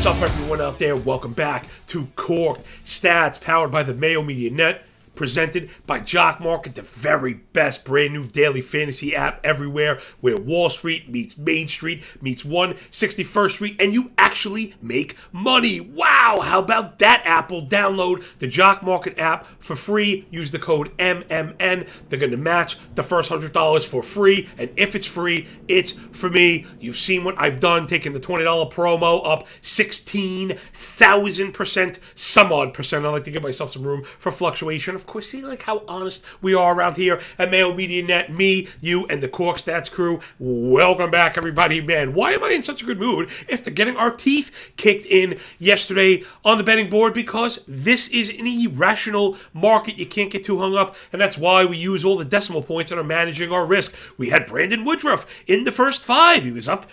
up, everyone out there? Welcome back to Cork Stats, powered by the Mayo Media Net, presented by Jock MKT, the very best brand new daily fantasy app everywhere, where Wall Street meets Main Street meets 161st Street, and you actually make money. Wow, how about that, Apple? Download the Jock MKT app for free. Use the code MMN. They're going to match the first $100 for free, and if it's free, it's for me. You've seen what I've done, taking the $20 promo up 16,000%, some odd percent. I like to give myself some room for fluctuation. Of course, see like how honest we are around here at Mayo Media Net, me, you, and the Cork Stats crew. Welcome back, everybody. Man, why am I in such a good mood after getting our teeth kicked in yesterday on the betting board? Because this is an irrational market. You can't get too hung up, and that's why we use all the decimal points that are managing our risk. We had Brandon Woodruff in the first five. He was up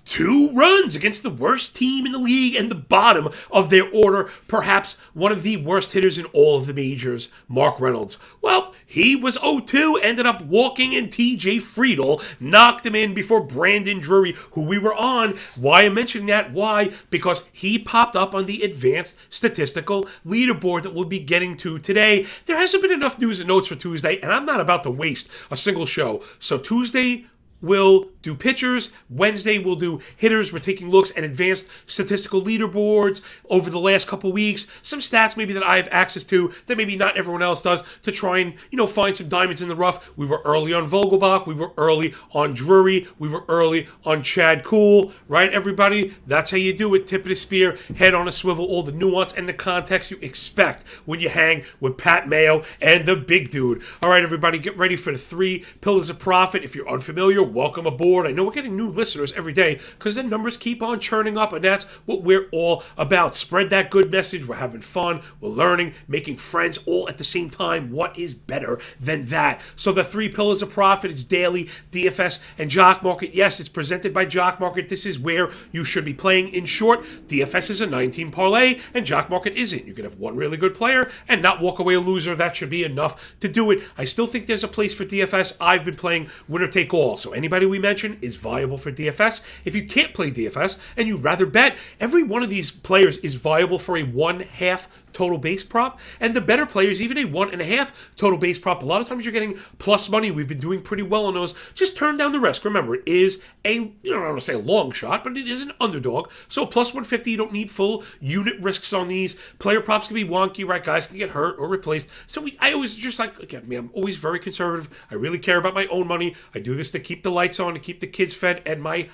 2 runs against the worst team in the league and the bottom of their order, perhaps one of the worst hitters in all of the majors, Mark Reynolds. Well, he was 0-2, ended up walking, and TJ Friedel knocked him in before Brandon Drury, who we were on. Why I'm mentioning that? Why? Because he popped up on the advanced statistical leaderboard that we'll be getting to today. There hasn't been enough news and notes for Tuesday, and I'm not about to waste a single show. So Tuesday, we'll do pitchers. Wednesday, we'll do hitters. We're taking looks at advanced statistical leaderboards over the last couple weeks. Some stats maybe that I have access to that maybe not everyone else does, to try and, find some diamonds in the rough. We were early on Vogelbach. We were early on Drury. We were early on Chad Kuhl. Right, everybody? That's how you do it. Tip of the spear, head on a swivel, all the nuance and the context you expect when you hang with Pat Mayo and the big dude. All right, everybody, get ready for the 3 pillars of profit. If you're unfamiliar, welcome aboard. I know we're getting new listeners every day because the numbers keep on churning up, and that's what we're all about. Spread that good message. We're having fun. We're learning, making friends all at the same time. What is better than that? So the 3 pillars of profit is daily, DFS, and Jock MKT. Yes, it's presented by Jock MKT. This is where you should be playing. In short, DFS is a 19 parlay, and Jock MKT isn't. You can have one really good player and not walk away a loser. That should be enough to do it. I still think there's a place for DFS. I've been playing winner take all. So anybody we mention is viable for DFS. If you can't play DFS and you'd rather bet, every one of these players is viable for a 1/2 total base prop, and the better players, even a 1.5 total base prop. A lot of times you're getting plus money. We've been doing pretty well on those. Just turn down the risk. Remember, it is I don't want to say a long shot, but it is an underdog. So plus 150, you don't need full unit risks on these. Player props can be wonky, right? Guys can get hurt or replaced. So I always just I'm always very conservative. I really care about my own money. I do this to keep the lights on, to keep the kids fed, and my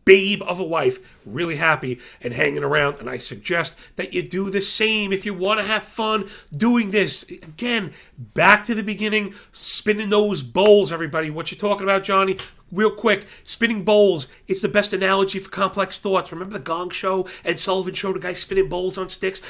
babe of a wife really happy and hanging around. And I suggest that you do the same if you want to have fun doing this. Again, back to the beginning, spinning those bowls, everybody. What you talking about, Johnny? Real quick, spinning bowls. It's the best analogy for complex thoughts. Remember the Gong Show, Ed Sullivan Show, the guy spinning bowls on sticks?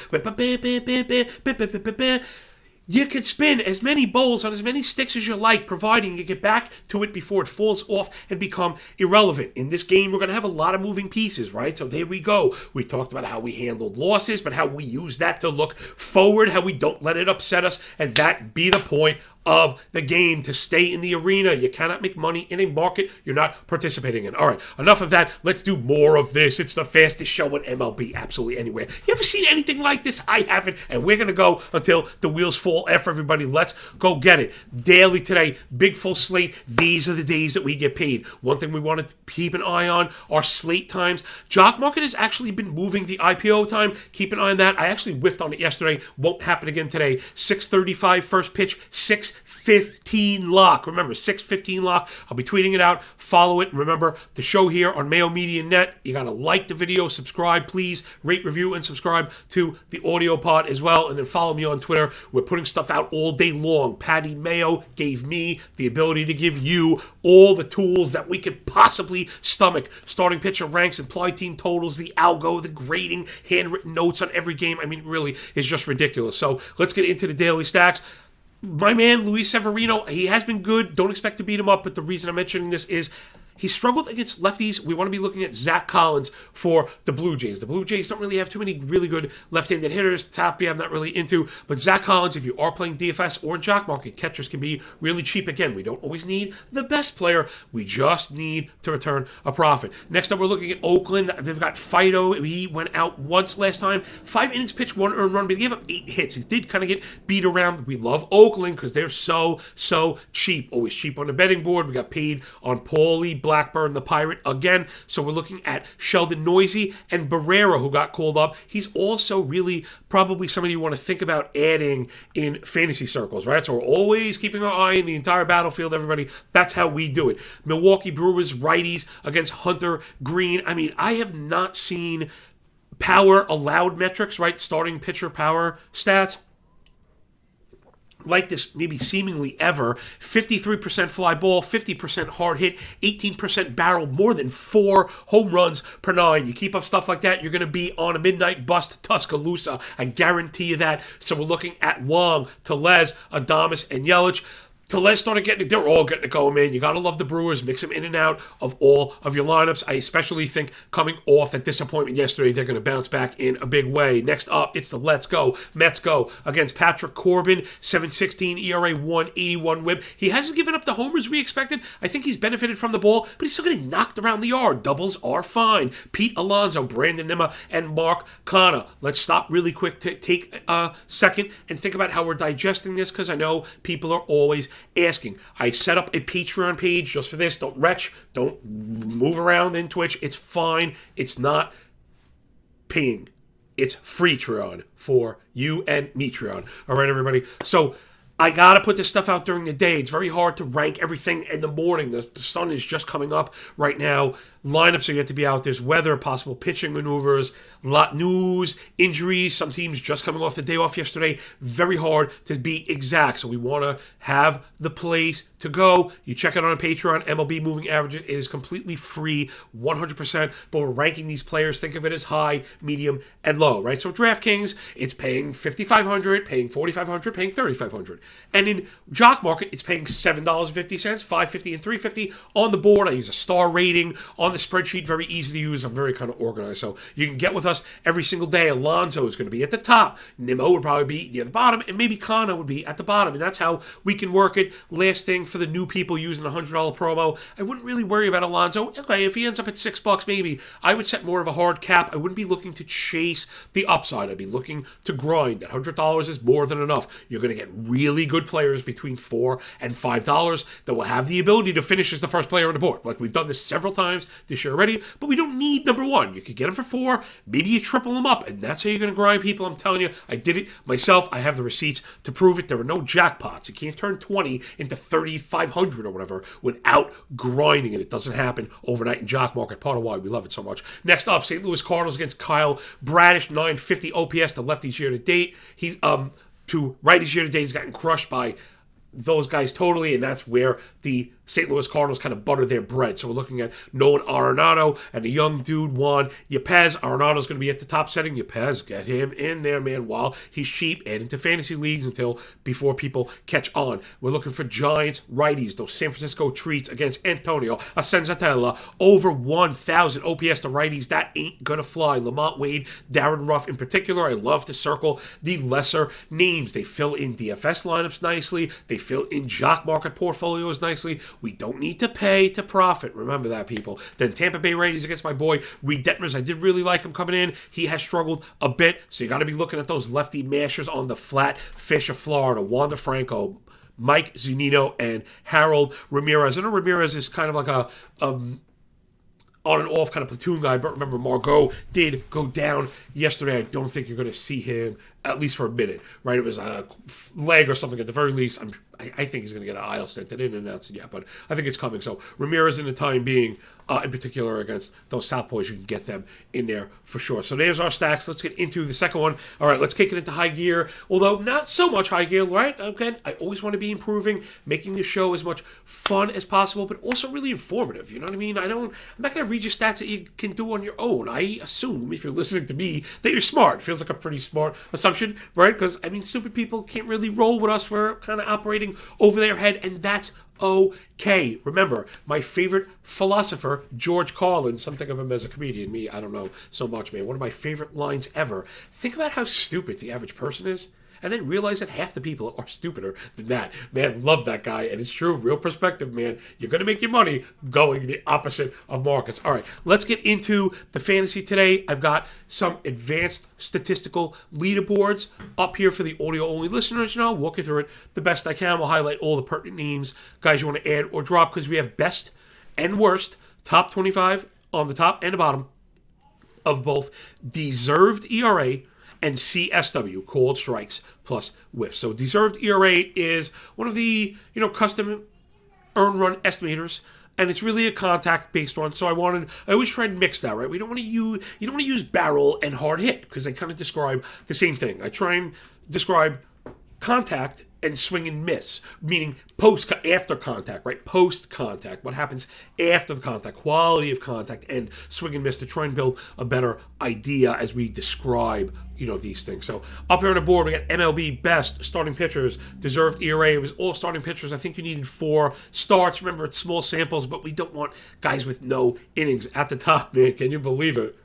You can spin as many bowls on as many sticks as you like, providing you get back to it before it falls off and become irrelevant. In this game, we're going to have a lot of moving pieces, right? So there we go. We talked about how we handled losses, but how we use that to look forward, how we don't let it upset us, and that be the point of the game, to stay in the arena. You cannot make money in a market you're not participating in. All right, enough of that. Let's do more of this. It's the fastest show in MLB, absolutely anywhere. You ever seen anything like this? I haven't, and we're going to go until the wheels fall off, everybody. Let's go get it. Daily today, big full slate. These are the days that we get paid. One thing we want to keep an eye on are slate times. Jock MKT has actually been moving the IPO time. Keep an eye on that. I actually whiffed on it yesterday. Won't happen again today. 6:35 first pitch, 6:15 lock. Remember, 6:15 lock. I'll be tweeting it out. Follow it. And remember, the show here on Mayo Media Net, you got to like the video, subscribe, please. Rate, review, and subscribe to the audio pod as well. And then follow me on Twitter. We're putting stuff out all day long. Patty Mayo gave me the ability to give you all the tools that we could possibly stomach. Starting pitcher ranks, implied team totals, the algo, the grading, handwritten notes on every game. I mean, really, it's just ridiculous. So let's get into the daily stacks. My man, Luis Severino, he has been good. Don't expect to beat him up, but the reason I'm mentioning this is He struggled against lefties. We want to be looking at Zach Collins for the Blue Jays. The Blue Jays don't really have too many really good left-handed hitters. Tapia I'm not really into. But Zach Collins, if you are playing DFS or in Jock Market, catchers can be really cheap. Again, we don't always need the best player. We just need to return a profit. Next up, we're looking at Oakland. They've got Fido. He went out once last time. 5 innings pitched, 1 earned run, but he gave up 8 hits. He did kind of get beat around. We love Oakland because they're so cheap. Always cheap on the betting board. We got paid on Paulie, Blackburn, the Pirate again. So we're looking at Sheldon Noisy and Barrera, who got called up. He's also really probably somebody you want to think about adding in fantasy circles, right? So we're always keeping our eye on the entire battlefield, everybody. That's how we do it. Milwaukee Brewers righties against Hunter Green. I mean, I have not seen power allowed metrics, right? Starting pitcher power stats like this maybe seemingly ever. 53% fly ball, 50% hard hit, 18% barrel, more than 4 home runs per 9. You keep up stuff like that, you're going to be on a midnight bust Tuscaloosa. I guarantee you that. So we're looking at Wong, Tellez, Adames, and Yelich. Tellez started getting it. They're all getting it going, man. You got to love the Brewers. Mix them in and out of all of your lineups. I especially think coming off that disappointment yesterday, they're going to bounce back in a big way. Next up, it's the Let's Go, Mets Go against Patrick Corbin. 7.16 ERA, 181 whip. He hasn't given up the homers we expected. I think he's benefited from the ball, but he's still getting knocked around the yard. Doubles are fine. Pete Alonso, Brandon Nimmo, and Mark Canha. Let's stop really quick to take a second and think about how we're digesting this, because I know people are always asking. I set up a Patreon page just for this. Don't retch. Don't move around in Twitch. It's fine. It's not paying. It's free Treon for you and me, Treon. All right, everybody. So I got to put this stuff out during the day. It's very hard to rank everything in the morning. The sun is just coming up right now. Lineups are yet to be out. There's weather, possible pitching maneuvers, news, injuries. Some teams just coming off the day off yesterday. Very hard to be exact. So we want to have the place to go. You check it on Patreon, MLB Moving Averages. It is completely free, 100%. But we're ranking these players. Think of it as high, medium, and low, right? So DraftKings, it's paying $5,500, paying $4,500, paying $3,500. And in Jock Market, it's paying $7.50, $5.50, and $3.50 on the board. I use a star rating on the spreadsheet. Very easy to use. I'm very kind of organized. So you can get with us every single day. Alonso is going to be at the top. Nimmo would probably be near the bottom. And maybe Canha would be at the bottom. And that's how we can work it. Last thing for the new people using a $100 promo, I wouldn't really worry about Alonso. Okay, if he ends up at $6, maybe I would set more of a hard cap. I wouldn't be looking to chase the upside. I'd be looking to grind. That $100 is more than enough. You're going to get really good players between $4 and $5 that will have the ability to finish as the first player on the board. Like we've done this several times this year already, but we don't need number 1. You could get them for 4, maybe you triple them up, and that's how you're going to grind people. I'm telling you, I did it myself. I have the receipts to prove it. There were no jackpots. You can't turn 20 into 3,500 or whatever without grinding it. It doesn't happen overnight in Jock Market. Part of why we love it so much. Next up, St. Louis Cardinals against Kyle Bradish, 950 OPS to lefties year to date. He's to righties year to date. He's gotten crushed by those guys totally, and that's where the St. Louis Cardinals kind of butter their bread. So we're looking at Nolan Arenado and the young dude Juan Yepez. Arenado's going to be at the top setting. Yepez, get him in there, man, while he's cheap. Add into fantasy leagues until before people catch on. We're looking for Giants righties, those San Francisco treats against Antonio Senzatella. Over 1,000 OPS to righties. That ain't going to fly. Lamont Wade, Darren Ruff in particular. I love to circle the lesser names. They fill in DFS lineups nicely. They fill in Jock Market portfolios nicely. We don't need to pay to profit. Remember that, people. Then Tampa Bay Rays against my boy Reed Detmers. I did really like him coming in. He has struggled a bit, so you got to be looking at those lefty mashers on the flat fish of Florida. Wander Franco, Mike Zunino, and Harold Ramirez. I know Ramirez is kind of like a on and off kind of platoon guy, but remember, Margot did go down yesterday. I don't think you're going to see him, at least for a minute, right? It was a leg or something at the very least. I think he's going to get an aisle stint. They didn't announce it yet, but I think it's coming. So Ramirez in the time being, in particular against those Southpaws, you can get them in there for sure. So there's our stacks. Let's get into the second one. All right, let's kick it into high gear, although not so much high gear, right? Again, I always want to be improving, making the show as much fun as possible, but also really informative. You know what I mean? I'm not going to read you stats that you can do on your own. I assume, if you're listening to me, that you're smart. Feels like a pretty smart assumption, right? Because, I mean, stupid people can't really roll with us. We're kind of operating over their head, and that's okay. Remember, my favorite philosopher, George Carlin, some think of him as a comedian. Me, I don't know so much, man. One of my favorite lines ever. Think about how stupid the average person is, and then realize that half the people are stupider than that. Man, love that guy, and it's true, real perspective, man. You're going to make your money going the opposite of markets. All right, let's get into the fantasy today. I've got some advanced statistical leaderboards up here for the audio-only listeners, and I'll walk you through it the best I can. We'll highlight all the pertinent names, guys you want to add or drop, because we have best and worst, top 25 on the top and the bottom of both deserved ERA and CSW, called strikes plus whiffs. So deserved ERA is one of the custom earned run estimators, and it's really a contact-based one. So I always try and mix that, right? You don't want to use barrel and hard hit, because they kind of describe the same thing. I try and describe contact and swing and miss, meaning after contact, right? Post contact, what happens after the contact, quality of contact, and swing and miss, to try and build a better idea as we describe these things. So up here on the board, we got MLB best starting pitchers, deserved ERA. It was all starting pitchers. I think you needed 4 starts. Remember, it's small samples, but we don't want guys with no innings at the top, man. Can you believe it?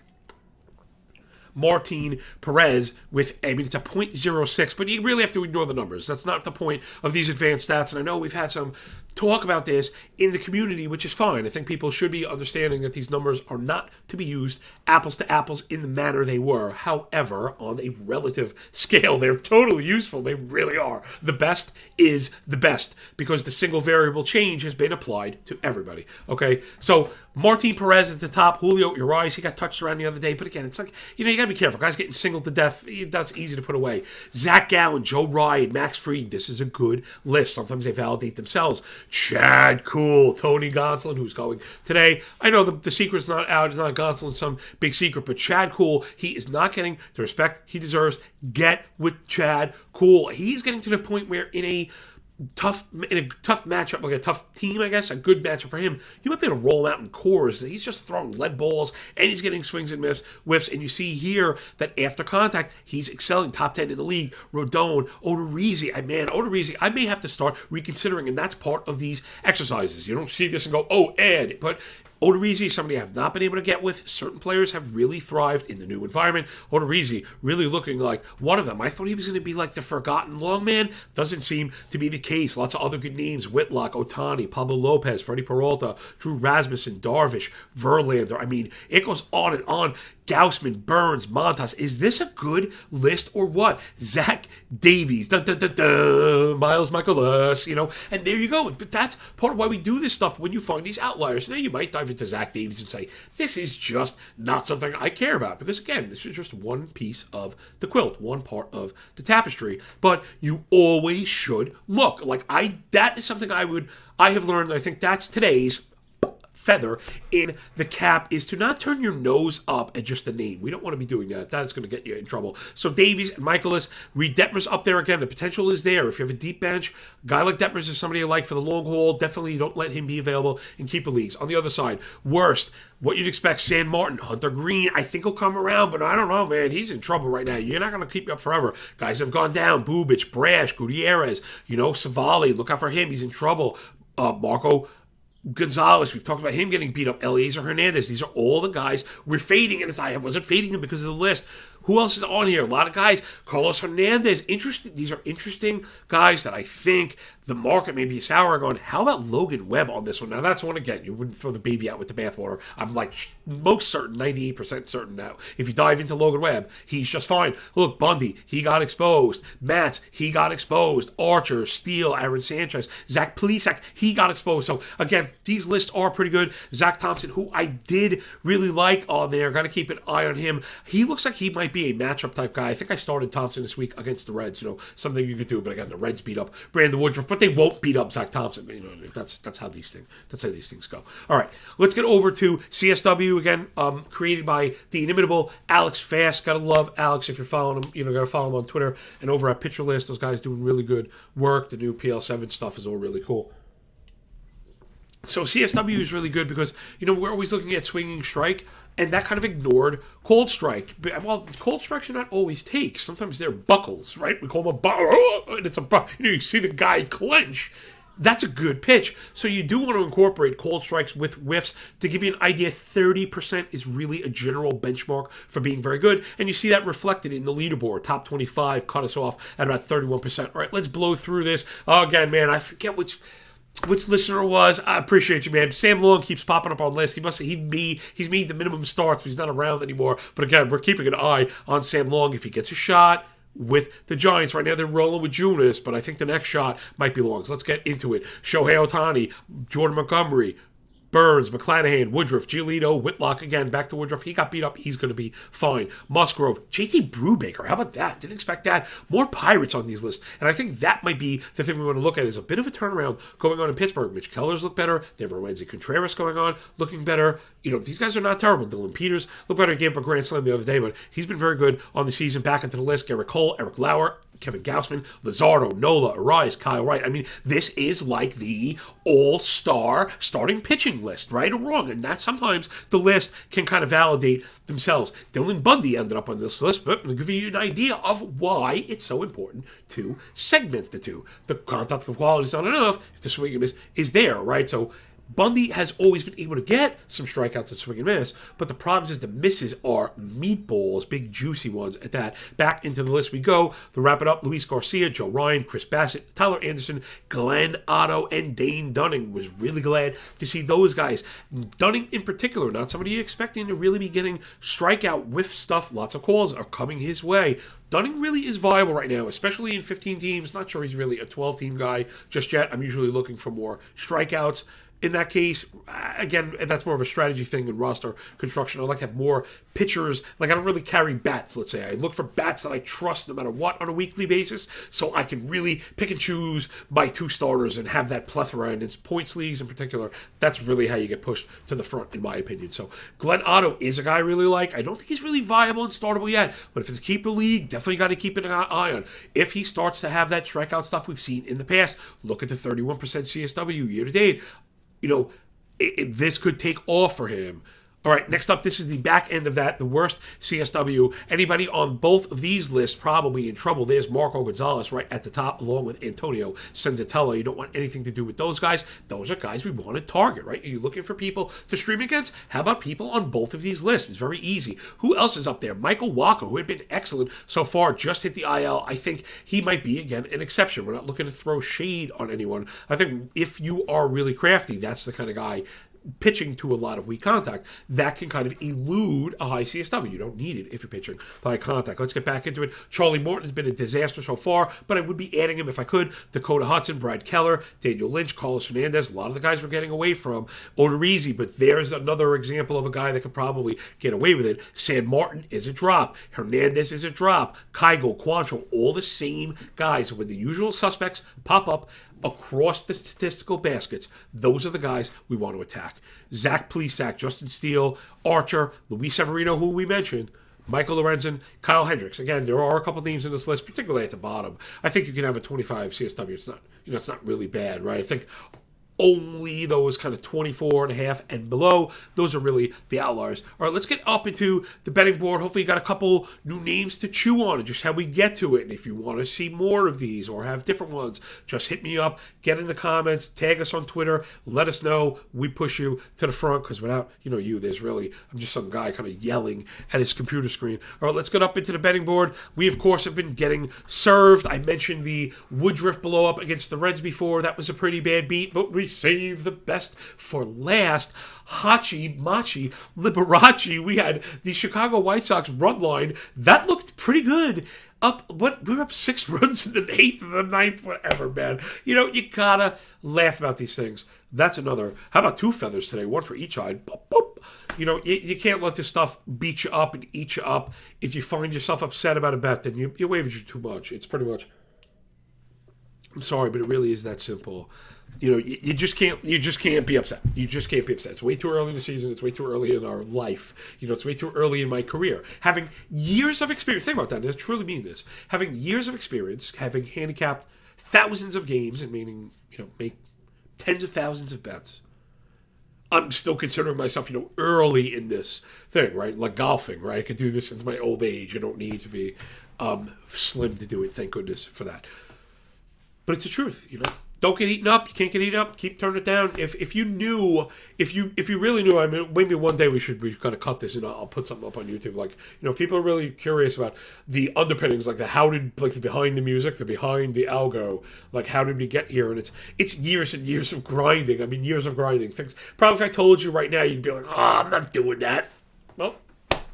Martin Perez with, it's a .06, but you really have to ignore the numbers. That's not the point of these advanced stats. And I know we've had some talk about this in the community, which is fine. I think people should be understanding that these numbers are not to be used apples to apples in the manner they were. However, on a relative scale, they're totally useful. They really are. The best is the best, because the single variable change has been applied to everybody. Okay, so Martin Perez at the top. Julio Urias, he got touched around the other day, but again, it's like, you got to be careful. Guys getting singled to death, that's easy to put away. Zach Gallen, Joe Ryan, Max Fried, this is a good list. Sometimes they validate themselves. Chad Kuhl, Tony Gonsolin, who's going today. I know the secret's not out. It's not Gonsolin, some big secret, but Chad Kuhl, he is not getting the respect he deserves. Get with Chad Kuhl. He's getting to the point where in a tough matchup, like a tough team, I guess, a good matchup for him, you might be able to roll him out in cores. He's just throwing lead balls, and he's getting swings and whiffs, and you see here that after contact, he's excelling, top 10 in the league. Rodon, Odorizzi, I may have to start reconsidering, and that's part of these exercises. You don't see this and go, oh, add, but Odorizzi is somebody I have not been able to get with. Certain players have really thrived in the new environment. Odorizzi really looking like one of them. I thought he was going to be like the forgotten long man. Doesn't seem to be the case. Lots of other good names. Whitlock, Ohtani, Pablo Lopez, Freddie Peralta, Drew Rasmussen, Darvish, Verlander. It goes on and on. Gausman, Burns, Montas. Is this a good list or what? Zach Davies, Miles Michaelis, and there you go. But that's part of why we do this stuff when you find these outliers. Now, you might dive into Zach Davies and say, this is just not something I care about. Because, again, this is just one piece of the quilt, one part of the tapestry. But you always should look. That is something I have learned. I think that's today's feather in the cap, is to not turn your nose up at just the name. We don't want to be doing that. That's going to get you in trouble. So Davies and Michaelis, Reed Detmers up there again. The potential is there. If you have a deep bench, a guy like Detmers is somebody you like for the long haul. Definitely don't let him be available in keeper leagues. On the other side, worst, what you'd expect, San Martin, Hunter Green, I think he'll come around, but I don't know, man. He's in trouble right now. You're not going to keep you up forever. Guys have gone down. Bubich, Brash, Gutierrez, Savali, look out for him. He's in trouble. Marco Gonzalez, we've talked about him getting beat up. Eliezer Hernandez, these are all the guys we're fading, and I wasn't fading them because of the list. Who else is on here? A lot of guys. Carlos Hernandez. Interesting. These are interesting guys that I think the market may be souring on. How about Logan Webb on this one? Now, that's one, again, you wouldn't throw the baby out with the bathwater. I'm most certain, 98% certain now. If you dive into Logan Webb, he's just fine. Look, Bundy, he got exposed. Matz, he got exposed. Archer, Steele, Aaron Sanchez, Zach Plesac, he got exposed. So, again, these lists are pretty good. Zach Thompson, who I did really like on there. Got to keep an eye on him. He looks like he might be a matchup type guy. I think I started Thompson this week against the Reds. Something you could do. But again, the Reds beat up Brandon Woodruff, but they won't beat up Zach Thompson. That's how these things go. All right, let's get over to CSW again. Created by the inimitable Alex Fast. Gotta love Alex if you're following him. Gotta follow him on Twitter and over at Pitcher List. Those guys doing really good work. The new PL7 stuff is all really cool. So CSW is really good because, we're always looking at swinging strike, and that kind of ignored cold strike. Well, cold strikes are not always takes. Sometimes they're buckles, right? We call them a buckle, and it's a buckle. You see the guy clench. That's a good pitch. So you do want to incorporate called strikes with whiffs. To give you an idea, 30% is really a general benchmark for being very good. And you see that reflected in the leaderboard. Top 25 cut us off at about 31%. All right, let's blow through this. Oh, again, man, I forget which listener it was. I appreciate you, man. Sam Long keeps popping up on lists. He's made the minimum starts, but he's not around anymore. But again, we're keeping an eye on Sam Long. If he gets a shot with the Giants right now, they're rolling with Junis, but I think the next shot might be Long. So let's get into it. Shohei Ohtani, Jordan Montgomery, Burns, McClanahan, Woodruff, Giolito, Whitlock, again, back to Woodruff. He got beat up. He's going to be fine. Musgrove, JT Brubaker. How about that? Didn't expect that. More Pirates on these lists. And I think that might be the thing we want to look at is a bit of a turnaround going on in Pittsburgh. Mitch Keller's look better. They have Roansy Contreras going on, looking better. These guys are not terrible. Dylan Peters looked better. He gave up a grand slam the other day, but he's been very good on the season. Back into the list. Garrett Cole, Eric Lauer, Kevin Gausman, Luzardo, Nola, Arias, Kyle Wright. I mean, this is like the all-star starting pitching list, right or wrong. And that sometimes the list can kind of validate themselves. Dylan Bundy ended up on this list, but I'm going to give you an idea of why it's so important to segment the two. The contact of quality is not enough if the swing and miss is there, right? So Bundy has always been able to get some strikeouts and swing and miss, but the problem is the misses are meatballs, big juicy ones at that. Back into the list we go. To wrap it up, Luis Garcia, Joe Ryan, Chris Bassett, Tyler Anderson, Glenn Otto, and Dane Dunning. Was really glad to see those guys. Dunning in particular, not somebody you're expecting to really be getting strikeout whiff stuff. Lots of calls are coming his way. Dunning really is viable right now, especially in 15 teams. Not sure he's really a 12-team guy just yet. I'm usually looking for more strikeouts. In that case, again, that's more of a strategy thing than roster construction. I like to have more pitchers. Like, I don't really carry bats, let's say. I look for bats that I trust no matter what on a weekly basis, so I can really pick and choose my two starters and have that plethora. And it's points leagues in particular. That's really how you get pushed to the front, in my opinion. So Glenn Otto is a guy I really like. I don't think he's really viable and startable yet, but if it's a keeper league, definitely got to keep an eye on. If he starts to have that strikeout stuff we've seen in the past, look at the 31% CSW year to date. This could take off for him. All right, next up, this is the back end of that, the worst CSW. Anybody on both of these lists probably in trouble. There's Marco Gonzalez right at the top, along with Antonio Senzatella. You don't want anything to do with those guys. Those are guys we want to target, right? Are you looking for people to stream against? How about people on both of these lists? It's very easy. Who else is up there? Michael Walker, who had been excellent so far, just hit the IL. I think he might be, again, an exception. We're not looking to throw shade on anyone. I think if you are really crafty, that's the kind of guy pitching to a lot of weak contact, that can kind of elude a high CSW. You don't need it if you're pitching to high contact. Let's get back into it. Charlie Morton's been a disaster so far, but I would be adding him if I could. Dakota Hudson, Brad Keller, Daniel Lynch, Carlos Hernandez. A lot of the guys we're getting away from. Odorizzi, but there's another example of a guy that could probably get away with it. San Martin is a drop. Hernandez is a drop. Keuchel, Quantrill, all the same guys. When the usual suspects pop up across the statistical baskets, those are the guys we want to attack. Zach Plesac, Justin Steele, Archer, Luis Severino, who we mentioned, Michael Lorenzen, Kyle Hendricks. Again, there are a couple names in this list, particularly at the bottom. I think you can have a 25 CSW. It's not really bad, right? I think only those kind of 24 and a half and below, those are really the outliers. All right, let's get up into the betting board. Hopefully you got a couple new names to chew on and just how we get to it. And if you want to see more of these or have different ones, just hit me up, get in the comments, tag us on Twitter, let us know. We push you to the front because without I'm just some guy kind of yelling at his computer screen. All right, let's get up into the betting board. We, of course, have been getting served. I mentioned the Woodruff blow up against the Reds before. That was a pretty bad beat, but we save the best for last. Liberace. We had the Chicago White Sox run line. That looked pretty good. We were up 6 runs in the 8th and the 9th, whatever, man. You gotta laugh about these things. That's another. How about 2 feathers today? 1 for each eye. Boop, boop. You can't let this stuff beat you up and eat you up. If you find yourself upset about a bet, then you wavered too much. It's pretty much, I'm sorry, but it really is that simple. You just can't be upset. You just can't be upset. It's way too early in the season. It's way too early in our life. It's way too early in my career. Having years of experience, think about that. I truly mean this. Having years of experience, having handicapped thousands of games, and meaning, make tens of thousands of bets. I'm still considering myself, early in this thing, right? Like golfing, right? I could do this into my old age. I don't need to be slim to do it. Thank goodness for that. But it's the truth, Don't get eaten up. You can't get eaten up. Keep turning it down. If you really knew, I mean, maybe one day we kind of cut this and I'll put something up on YouTube. Like, if people are really curious about the underpinnings, like the behind the music, the behind the algo, like how did we get here? And it's years and years of grinding. I mean, years of grinding. Things. Probably if I told you right now, you'd be like, I'm not doing that. Well,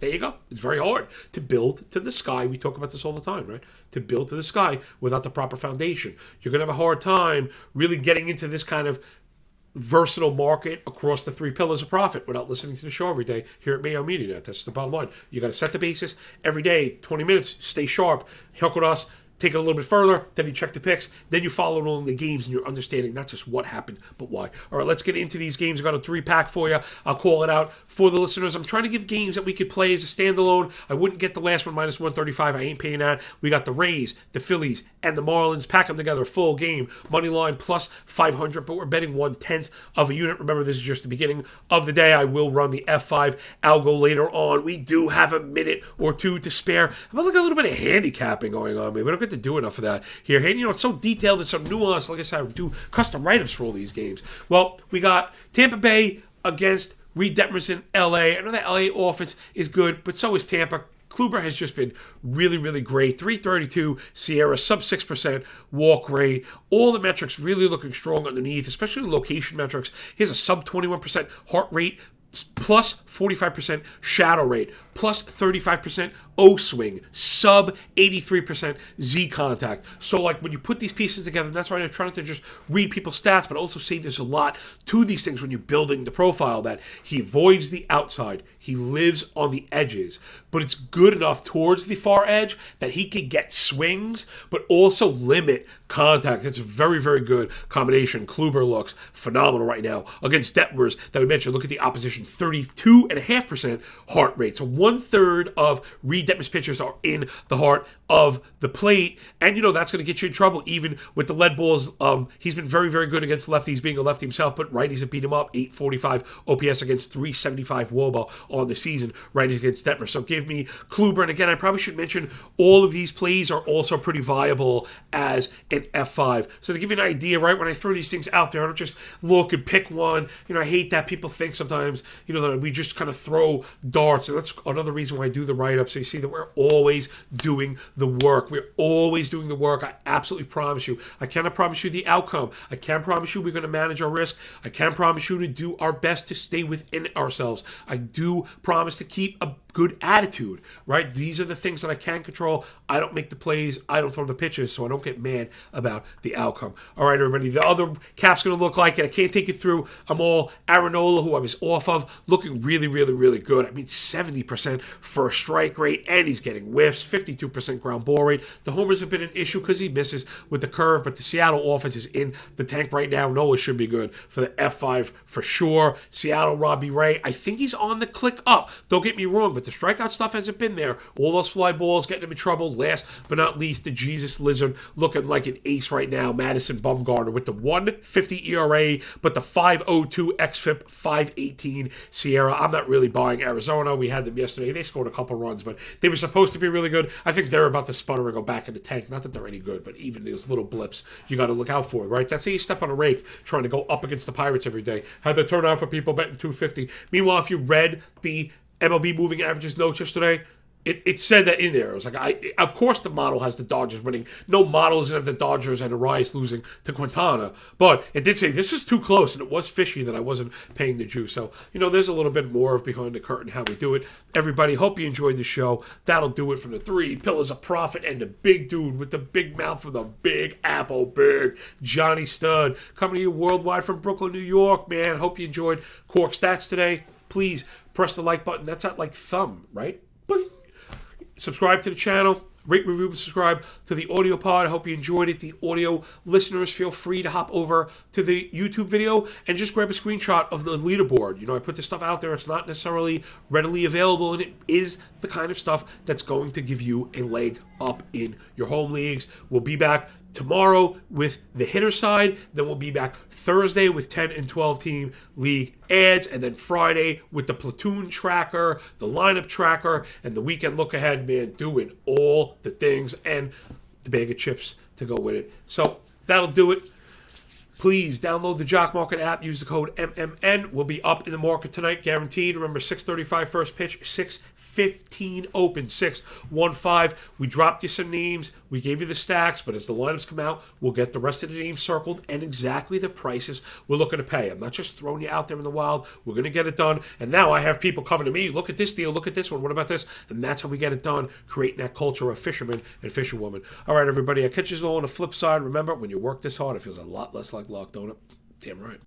there you go. It's very hard to build to the sky. We talk about this all the time, right? To build to the sky without the proper foundation. You're going to have a hard time really getting into this kind of versatile market across the three pillars of profit without listening to the show every day here at Mayo Media Net. That's the bottom line. You got to set the basis every day, 20 minutes, stay sharp, hook with us. Take it a little bit further, then you check the picks, then you follow along the games and you're understanding not just what happened, but why. All right, let's get into these games. I've got a 3-pack for you. I'll call it out for the listeners. I'm trying to give games that we could play as a standalone. I wouldn't get the last one, minus 135. I ain't paying that. We got the Rays, the Phillies, and the Marlins. Pack them together, full game. Money line plus 500, but we're betting 1/10 of a unit. Remember, this is just the beginning of the day. I will run the F5 algo later on. We do have a minute or two to spare. I'm going to look at a little bit of handicapping going on, man. We don't get to do enough of that here. Hey, it's so detailed and so nuanced. Like I said, I do custom write-ups for all these games. Well, we got Tampa Bay against Reed Detmerson, LA. I know that LA offense is good, but so is Tampa. Kluber has just been really, really great. 332 Sierra, sub 6% walk rate. All the metrics really looking strong underneath, especially the location metrics. Here's a sub 21% heart rate, plus 45% shadow rate, plus 35% O swing, sub 83% Z contact. So like when you put these pieces together, and that's why I'm trying to just read people's stats, but also say there's a lot to these things when you're building the profile, that he avoids the outside, he lives on the edges, but it's good enough towards the far edge that he can get swings, but also limit contact. It's a very, very good combination. Kluber looks phenomenal right now against Detmers that we mentioned. Look at the opposition, 32.5% heart rate. So 1/3 of Reed Detmer's pitchers are in the heart of the plate, and that's going to get you in trouble even with the lead balls. He's been very, very good against lefties, being a lefty himself, but righties have beat him up. 845 OPS against 375 WOBA on the season, righties against Detmer. So give me Kluber, and again, I probably should mention all of these plays are also pretty viable as an F5. So to give you an idea, right, when I throw these things out there, I don't just look and pick one. I hate that people think sometimes, that we just kind of throw darts, and that's another reason why I do the write-up. So you see that we're always doing the work. We're always doing the work. I absolutely promise you. I cannot promise you the outcome. I can promise you we're going to manage our risk. I can promise you to do our best to stay within ourselves. I do promise to keep a good attitude, right? These are the things that I can control. I don't make the plays. I don't throw the pitches, so I don't get mad about the outcome. All right, everybody, the other cap's going to look like it. I can't take you through them all. Aronola, who I was off of, looking really, really, really good. I mean, 70% first strike rate, and he's getting whiffs, 52% ground ball rate. The homers have been an issue because he misses with the curve, but the Seattle offense is in the tank right now. Nola should be good for the F5 for sure. Seattle, Robbie Ray, I think he's on the click up. Don't get me wrong, but the strikeout stuff hasn't been there. All those fly balls getting him in trouble. Last but not least, the Jesus Lizard looking like an ace right now. Madison Bumgarner with the 1.50 ERA, but the 5.02 xFIP, 5.18 Sierra. I'm not really buying Arizona. We had them yesterday. They scored a couple runs, but they were supposed to be really good. I think they're about to sputter and go back in the tank. Not that they're any good, but even those little blips you got to look out for, right? That's how you step on a rake trying to go up against the Pirates every day. Had the turnout for people betting 250. Meanwhile, if you read the MLB moving averages notes yesterday, it said that in there. It was like, of course the model has the Dodgers winning. No model is going to have the Dodgers and the Arias losing to Quintana. But it did say this is too close, and it was fishy that I wasn't paying the juice. So, there's a little bit more of behind the curtain how we do it. Everybody, hope you enjoyed the show. That'll do it from the three pillars of profit and the big dude with the big mouth from the Big Apple, Big Johnny Stud, coming to you worldwide from Brooklyn, New York, man. Hope you enjoyed Cork Stats today. Please press the like button. That's that like thumb, right? Subscribe to the channel. Rate, review, and subscribe to the audio pod. I hope you enjoyed it. The audio listeners, feel free to hop over to the YouTube video and just grab a screenshot of the leaderboard. I put this stuff out there. It's not necessarily readily available, and it is the kind of stuff that's going to give you a leg up in your home leagues. We'll be back tomorrow with the hitter side. Then we'll be back Thursday with 10 and 12 team league ads. And then Friday with the platoon tracker, the lineup tracker, and the weekend look ahead, man, doing all the things and the bag of chips to go with it. So that'll do it. Please download the Jock Market app. Use the code MMN. We'll be up in the market tonight, guaranteed. Remember, 6:35 first pitch, 6:15 open, 6:15. We dropped you some names. We gave you the stacks, but as the lineups come out, we'll get the rest of the names circled and exactly the prices we're looking to pay. I'm not just throwing you out there in the wild. We're going to get it done. And now I have people coming to me. Look at this deal. Look at this one. What about this? And that's how we get it done, creating that culture of fishermen and fisherwomen. All right, everybody. I catch you all on the flip side. Remember, when you work this hard, it feels a lot less like luck, don't it? Damn right.